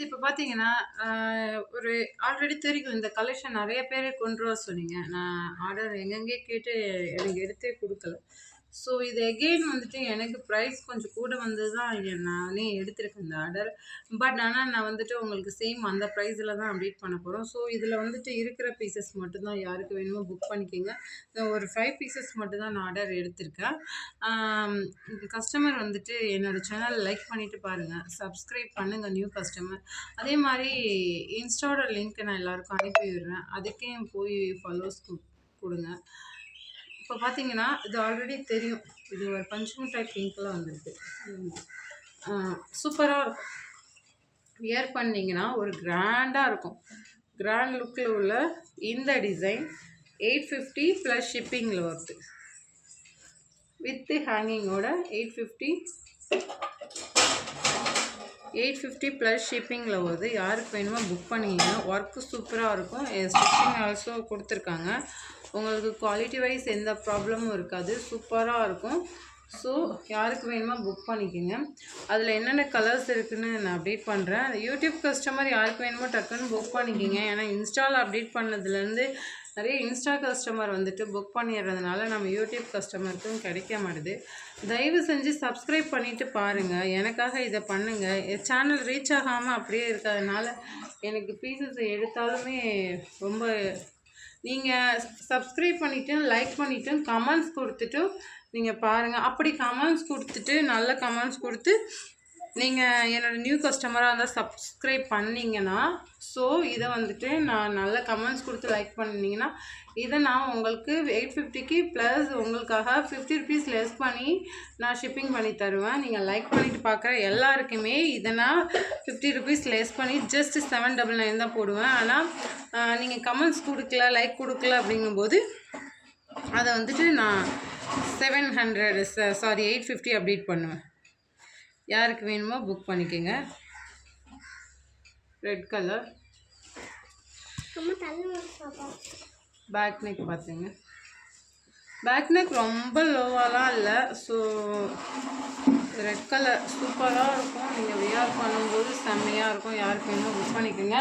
இப்ப பார்த்தீங்கன்னா, ஒரு ஆல்ரெடி தெரியும். இந்த கலெக்ஷன் நெறைய பேரு கொண்டு வர சொன்னீங்க. நான் ஆர்டர் எங்கெங்கேயோ கேட்டு எனக்கு எடுத்தே குடுக்கல. ஸோ இது எகெயின் வந்துட்டு எனக்கு பிரைஸ் கொஞ்சம் கூட வந்தது தான் நானே எடுத்திருக்கேன் இந்த ஆர்டர். பட் ஆனா நான் வந்துட்டு உங்களுக்கு சேம் அந்த பிரைஸ்ல தான் அப்டேட் பண்ண போறோம். ஸோ இதுல வந்துட்டு இருக்கிற பீசஸ் மட்டும் தான் யாருக்கு வேணுமோ புக் பண்ணிக்கங்க. ஒரு 5 பீசஸ் மட்டும் தான் நான் ஆர்டர் எடுத்திருக்கேன். ஆம் கஸ்டமர் வந்துட்டு என்னோட சேனல் லைக் பண்ணிட்டு பாருங்க. சப்ஸ்கிரைப் பண்ணுங்க நியூ கஸ்டமர். அதே மாரி இன்ஸ்டாவோட லிங்க் நான் எல்லாருக்கும் அனுப்பி விடுறேன். அதுக்கே போய் ஃபாலோஸ் குடுங்க. இப்ப பார்த்தீங்கன்னா, இது ஆல்ரெடி தெரியும். இது ஒரு பஞ்ச் மிட்டாய் பிங்க்ல வந்திருக்கு. ம். ஆ சூப்பரா இருக்கும். வியர் பண்ணீங்கன்னா, ஒரு கிராண்டா இருக்கும். கிராண்ட் லுக்ல உள்ள இந்த டிசைன் 850 ப்ளஸ் ஷிப்பிங்ல வருது. வித் ஹேங்கிங்கோட 850 ப்ளஸ் ஷிப்பிங்கில் வருது. யாருக்கு வேணுமோ புக் பண்ணிக்கங்க. ஒர்க்கு சூப்பராக இருக்கும். ஸ்டிச்சிங் ஆல்சோ கொடுத்துருக்காங்க. உங்களுக்கு குவாலிட்டி வைஸ் எந்த ப்ராப்ளமும் இருக்காது. சூப்பராக இருக்கும். ஸோ யாருக்கு வேணுமோ புக் பண்ணிக்கோங்க. அதில் என்னென்ன கலர்ஸ் இருக்குதுன்னு நான் அப்டேட் பண்ணுறேன். யூடியூப் கஸ்டமர் யாருக்கு வேணுமோ டக்குன்னு புக் பண்ணிக்கோங்க. ஏன்னா இன்ஸ்டாவில் அப்டேட் பண்ணதுலேருந்து நிறைய இன்ஸ்டா கஸ்டமர் வந்துட்டு புக் பண்ணிடுறதுனால நம்ம யூடியூப் கஸ்டமருக்கும் கிடைக்க மாட்டுது. தயவு செஞ்சு சப்ஸ்கிரைப் பண்ணிவிட்டு பாருங்கள். எனக்காக இதை பண்ணுங்கள். சேனல் ரீச் ஆகாமல் அப்படியே இருக்கிறதுனால எனக்கு பீசஸ் எடுத்தாலுமே ரொம்ப நீங்கள் சப்ஸ்கிரைப் பண்ணிவிட்டு லைக் பண்ணிவிட்டு கமெண்ட்ஸ் கொடுத்துட்டு நீங்கள் பாருங்கள். அப்படி கமெண்ட்ஸ் கொடுத்துட்டு நல்ல கமெண்ட்ஸ் கொடுத்து நீங்கள் என்னோடய நியூ கஸ்டமராக இருந்தால் சப்ஸ்கிரைப் பண்ணிங்கன்னா, ஸோ இதை வந்துட்டு நான் நல்ல கமெண்ட்ஸ் கொடுத்து லைக் பண்ணிங்கன்னா, இதை நான் உங்களுக்கு 850க்கு ப்ளஸ் உங்களுக்காக 50 ருபீஸ் லெஸ் பண்ணி நான் ஷிப்பிங் பண்ணி தருவேன். நீங்கள் லைக் பண்ணிவிட்டு பார்க்குற எல்லாருக்குமே இதை நான் 50 ருபீஸ் லெஸ் பண்ணி ஜஸ்ட் 799 தான் போடுவேன். ஆனால் நீங்கள் கமெண்ட்ஸ் கொடுக்கல, லைக் கொடுக்கல அப்படிங்கும்போது அதை வந்துட்டு நான் 850 அப்டேட் பண்ணுவேன். யாருக்கு வேணுமோ புக் பண்ணிக்கோங்க. ரெட் கலர் பேக் நெக் பார்த்துங்க. பேக் நெக் ரொம்ப லோவாலாம் இல்லை. ஸோ ரெட் கலர் சூப்பராக இருக்கும். நீங்கள் வியர் பண்ணும்போது செம்மையாக இருக்கும். யாருக்கு வேணுமோ புக் பண்ணிக்கோங்க.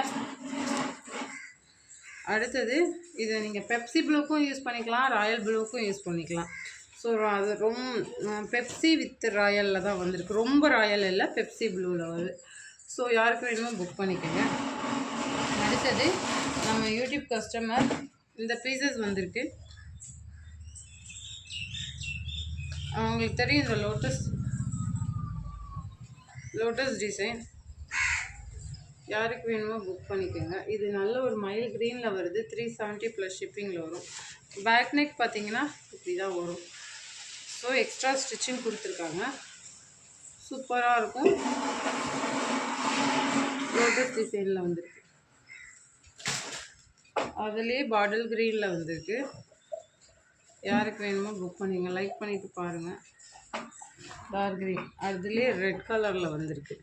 அடுத்தது இதை நீங்கள் பெப்சி ப்ளூக்கும் யூஸ் பண்ணிக்கலாம், ராயல் ப்ளூக்கும் யூஸ் பண்ணிக்கலாம். ஸோ அது பெப்சி வித் ராயலில் தான் வந்திருக்கு. ரொம்ப ராயல் இல்லை, பெப்சி ப்ளூவில் வருது. ஸோ யாருக்கு வேணுமோ புக் பண்ணிக்கோங்க. அடுத்தது நம்ம யூடியூப் கஸ்டமர் இந்த பீசஸ் வந்திருக்கு. அவங்களுக்கு தெரியும் இந்த லோட்டஸ் டிசைன். யாருக்கு வேணுமோ புக் பண்ணிக்கோங்க. இது நல்ல ஒரு மயில் க்ரீனில் வருது. 370 ப்ளஸ் ஷிப்பிங்கில் வரும். பேக் நெக் பார்த்தீங்கன்னா இப்படி தான் வரும். ஸோ எக்ஸ்ட்ரா ஸ்டிச்சிங் கொடுத்துருக்காங்க. சூப்பராக இருக்கும். லோட்டஸ் டிசைனில் வந்திருக்கு. அதுலேயே பாட்டில் க்ரீனில் வந்திருக்கு. யாருக்கு வேணுமோ புக் பண்ணிங்க. லைக் பண்ணிவிட்டு பாருங்கள். டார்க் க்ரீன், அதுலேயே ரெட் கலரில் வந்திருக்கு.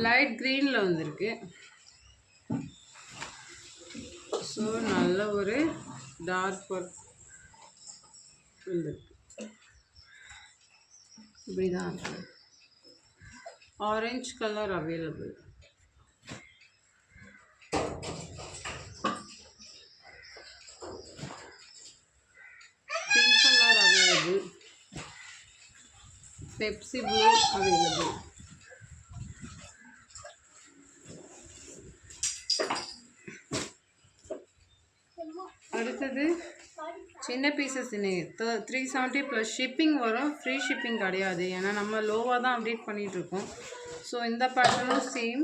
லைட் க்ரீனில் வந்திருக்கு. ஸோ நல்ல ஒரு டார்க் ஒர்க் வந்திருக்கு. இப்படி தான் இருக்கு. Orange colour available. Pink colour available. Pepsi blue available. அடுத்தது சின்ன பீசஸ் 370 ப்ளஸ் ஷிப்பிங் வரும். ஃப்ரீ ஷிப்பிங் கிடையாது. ஏன்னா நம்ம லோவாக தான் அப்டேட் பண்ணிகிட்ருக்கோம். ஸோ இந்த பேட்டர்னும் சேம்.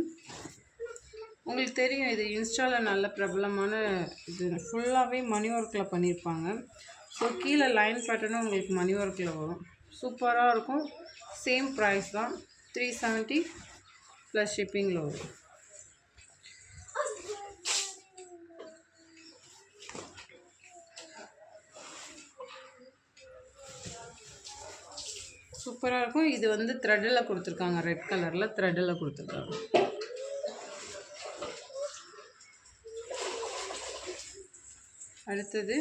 உங்களுக்கு தெரியும் இது இன்ஸ்டாவில் நல்ல பிரபலமான இது. ஃபுல்லாகவே மணி ஒர்க்கில் பண்ணியிருப்பாங்க. ஸோ கீழே லைன் பேட்டர்னும் உங்களுக்கு மணி ஒர்க்கில் வரும். சூப்பராக இருக்கும். சேம் ப்ரைஸ் தான். 370 ப்ளஸ் ஷிப்பிங்கில் வரும். சூப்பராக இருக்கும். இது வந்து த்ரெட்டில் கொடுத்துருக்காங்க. ரெட் கலரில் த்ரெட்டில் கொடுத்துருக்காங்க. அடுத்தது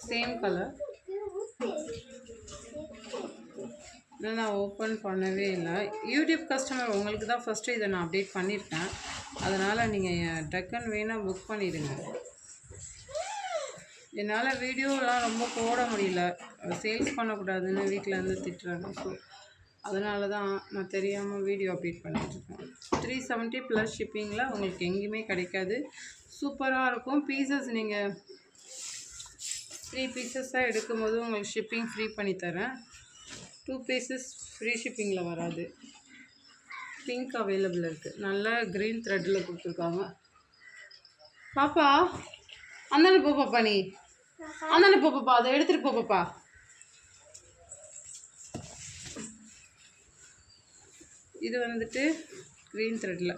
சேம் கலர் ஆனால் நான் ஓப்பன் பண்ணவே இல்லை. யூடியூப் கஸ்டமர் உங்களுக்கு தான் ஃபஸ்ட்டு இதை நான் அப்டேட் பண்ணியிருக்கேன். அதனால் நீங்கள் டக்குன்னு வேணால் புக் பண்ணிடுங்க. என்னால் வீடியோலாம் ரொம்ப போட முடியல, சேல்ஸ் பண்ணக்கூடாதுன்னு வீட்டில் இருந்து திட்டுறாங்க. ஸோ அதனால தான் நான் தெரியாமல் வீடியோ அப்டேட் பண்ணிகிட்ருக்கேன். 370 ப்ளஸ் ஷிப்பிங்கில் உங்களுக்கு எங்கேயுமே கிடைக்காது. சூப்பராக இருக்கும். பீசஸ் நீங்கள் 3 பீசஸாக எடுக்கும்போது உங்களுக்கு ஷிப்பிங் ஃப்ரீ பண்ணி தரேன். 2 பீசஸ் ஃப்ரீ ஷிப்பிங்கில் வராது. பிங்க் அவைலபிள் இருக்குது. நல்ல க்ரீன் த்ரெட்டில் கொடுத்துருக்காங்க. பாப்பா அந்தாண்ட போ பாப்பா, நீ அந்தாண்ட போ பாப்பா, அதை எடுத்துகிட்டு போ பாப்பா. இது வந்துட்டு க்ரீன் த்ரெட்டில்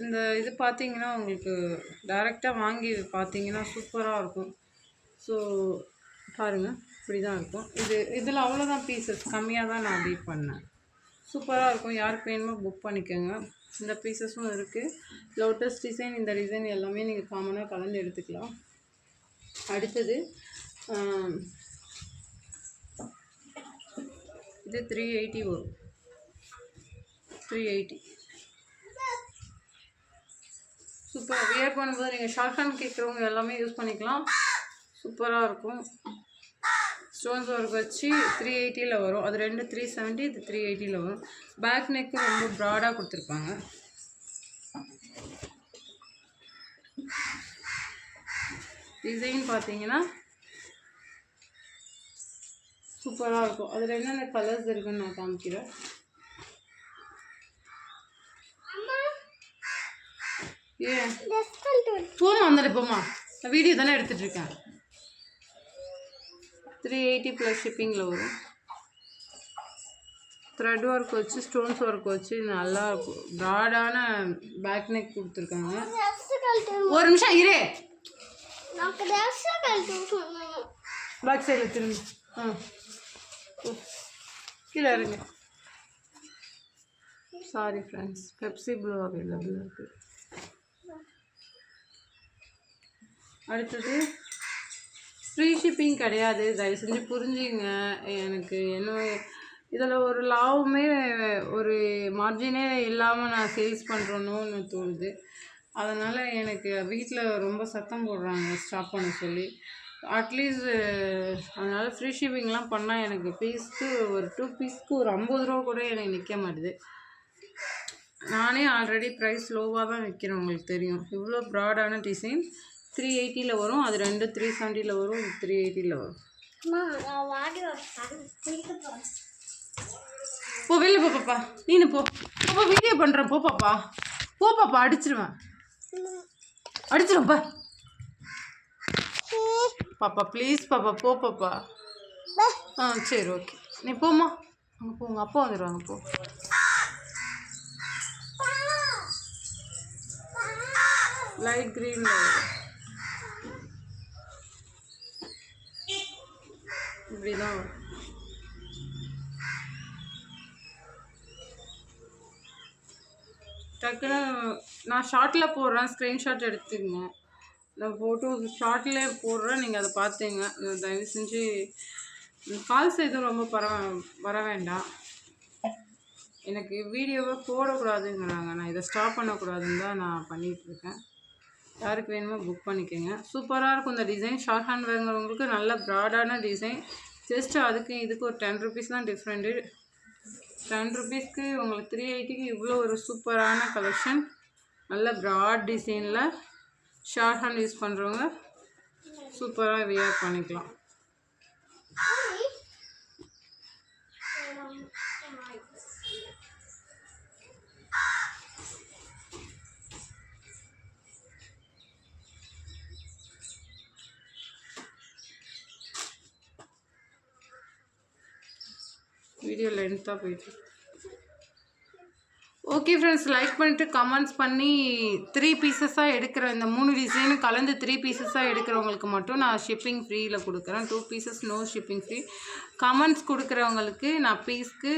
இந்த இது பார்த்தீங்கன்னா உங்களுக்கு டைரெக்டாக வாங்கி பார்த்தீங்கன்னா சூப்பராக இருக்கும். ஸோ பாருங்கள், இப்படி தான் இருக்கும். இதில் அவ்வளோதான் பீசஸ், கம்மியாக தான் நான் அப்டேட் பண்ணேன். சூப்பராக இருக்கும். யாருக்கு வேணுமோ புக் பண்ணிக்கோங்க. இந்த பீசஸும் இருக்குது. லோட்டஸ் டிசைன், இந்த டிசைன் எல்லாமே நீங்கள் காமனாக கலந்து எடுத்துக்கலாம். அடுத்தது இது 380 வரும். 380 சூப்பர். வியர் பண்ணும்போது நீங்கள் ஷார்ட் ஹேண்ட் கேட்குறவங்க எல்லாமே யூஸ் பண்ணிக்கலாம். சூப்பராக இருக்கும். ஸ்டோன்ஸ் ஒர்க் வச்சு 380 வரும். அது 2 370, இது 380 வரும். பேக் நெக்கு ரொம்ப ப்ராடாக கொடுத்துருப்பாங்க. டிசைன் பார்த்தீங்கன்னா சூப்பராக இருக்கும். அதில் என்னென்ன கலர்ஸ் இருக்குன்னு நான் காமிக்கிறேன். ஏன் போமா வந்துடு போமா, நான் வீடியோ தானே எடுத்துகிட்டு இருக்கேன். 380 ப்ளஸ் ஷிப்பிங்கில் வரும். த்ரெட் ஒர்க் வச்சு ஸ்டோன்ஸ் ஒர்க் வச்சு நல்லா ப்ராடான பேக் நெக் கொடுத்துருக்காங்க. ஒரு நிமிஷம் இரு, பேக் சைடில் திரும்பி கீழே இருங்க. Sorry friends, Pepsi blue available இருக்குது. அடுத்தது ஃப்ரீ ஷிப்பிங் கிடையாது, தயவு செஞ்சு புரிஞ்சுங்க. எனக்கு என்ன இதில் ஒரு லாபமே ஒரு மார்ஜினே இல்லாமல் நான் சேல்ஸ் பண்ணுறோன்னு தோணுது. அதனால் எனக்கு வீட்டில் ரொம்ப சத்தம் போடுறாங்க ஸ்டாப் பண்ண சொல்லி. அட்லீஸ்ட் அதனால் ஃப்ரீ ஷிப்பிங்லாம் பண்ணால் எனக்கு பீஸ்க்கு ஒரு 2 பீஸ்க்கு ஒரு 50 ரூபா கூட எனக்கு நிற்க மாட்டுது. நானே ஆல்ரெடி ப்ரைஸ் லோவாக தான் விற்கிறேன், உங்களுக்கு தெரியும். இவ்வளோ ப்ராடான டிசைன் 380 வரும். அது 2 370 வரும், இது 380 வரும். போ வெளில போ பாப்பா, நீனு போ பாப்பா, வீடியோ பண்ணுறேன். போ பாப்பா, போ பாப்பா, அடிச்சிருவேன் பா பாப்பா, ப்ளீஸ் பாப்பா, போ பாப்பா. சரி ஓகே, நீ போம்மா. அங்கே போ, உங்கள் அப்பா வந்துடுவாங்க. போ. லைட் க்ரீனில் இப்படி தான் வரும். டக்குன்னு நான் ஷார்ட்டில் போடுறேன், ஸ்க்ரீன்ஷாட் எடுத்துங்க. நான் ஃபோட்டோ ஷார்ட்லேயே போடுறேன், நீங்கள் அதை பார்த்துங்க. தயவு செஞ்சு கால்ஸ் எதுவும் ரொம்ப வர வேண்டாம். எனக்கு வீடியோவை போடக்கூடாதுங்கிறாங்க, நான் இதை ஸ்டாப் பண்ணக்கூடாதுன்னு தான் நான் பண்ணிகிட்ருக்கேன். யாருக்கு வேணுமோ புக் பண்ணிக்கோங்க. சூப்பராக இருக்கும் இந்த டிசைன். ஷார்ட் ஹேண்ட் வாங்குறவங்களுக்கு நல்ல ப்ராடான டிசைன். ஜஸ்ட் அதுக்கு இதுக்கு ஒரு 10 ருபீஸ் தான் டிஃப்ரெண்ட்டு. 10 ருபீஸ்க்கு உங்களுக்கு 380க்கு இவ்வளோ ஒரு சூப்பரான கலெக்ஷன். நல்ல ப்ராட் டிசைனில் ஷார்ட் ஹேண்ட் யூஸ் பண்ணுறவங்க சூப்பராக வியர் பண்ணிக்கலாம். வீடியோ லென்த்தாக போயிட்டு. ஓகே ஃப்ரெண்ட்ஸ், லைக் பண்ணிவிட்டு கமெண்ட்ஸ் பண்ணி 3 பீசஸாக எடுக்கிற இந்த 3 டிசைனும் கலந்து 3 பீசஸாக எடுக்கிறவங்களுக்கு மட்டும் நான் ஷிப்பிங் ஃப்ரீயில் கொடுக்குறேன். 2 pieces no shipping free. Comments கொடுக்குறவங்களுக்கு நான் பீஸ்க்கு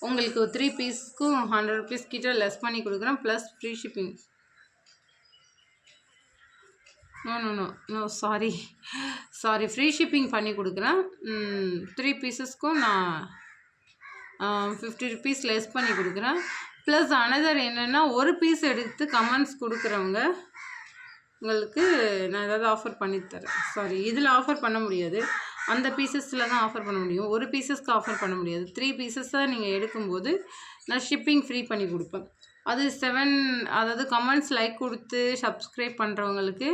உங்களுக்கு 3 பீஸ்க்கும் 100 ருபீஸ் கிட்ட லெஸ் பண்ணி கொடுக்குறேன், plus free shipping. No sorry free shipping பண்ணி கொடுக்குறேன். 3 பீசஸ்க்கும் நான் 50 ருபீஸ் லெஸ் பண்ணி கொடுக்குறேன். ப்ளஸ் அனதர் என்னென்னா, ஒரு பீஸ் எடுத்து கமெண்ட்ஸ் கொடுக்குறவங்க உங்களுக்கு நான் ஏதாவது ஆஃபர் பண்ணித்தரேன். சாரி, இதில் ஆஃபர் பண்ண முடியாது, அந்த பீசஸில் தான் ஆஃபர் பண்ண முடியும். ஒரு பீசஸ்க்கு ஆஃபர் பண்ண முடியாது. 3 பீசஸாக நீங்கள் எடுக்கும்போது நான் ஷிப்பிங் ஃப்ரீ பண்ணி கொடுப்பேன். அது அதாவது கமெண்ட்ஸ் லைக் கொடுத்து சப்ஸ்கிரைப் பண்ணுறவங்களுக்கு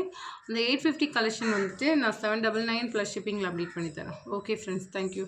அந்த 850 கலெக்ஷன் வந்துட்டு நான் 799 ப்ளஸ் ஷிப்பிங்கில் அப்டேட் பண்ணித்தரேன். Okay friends, thank you.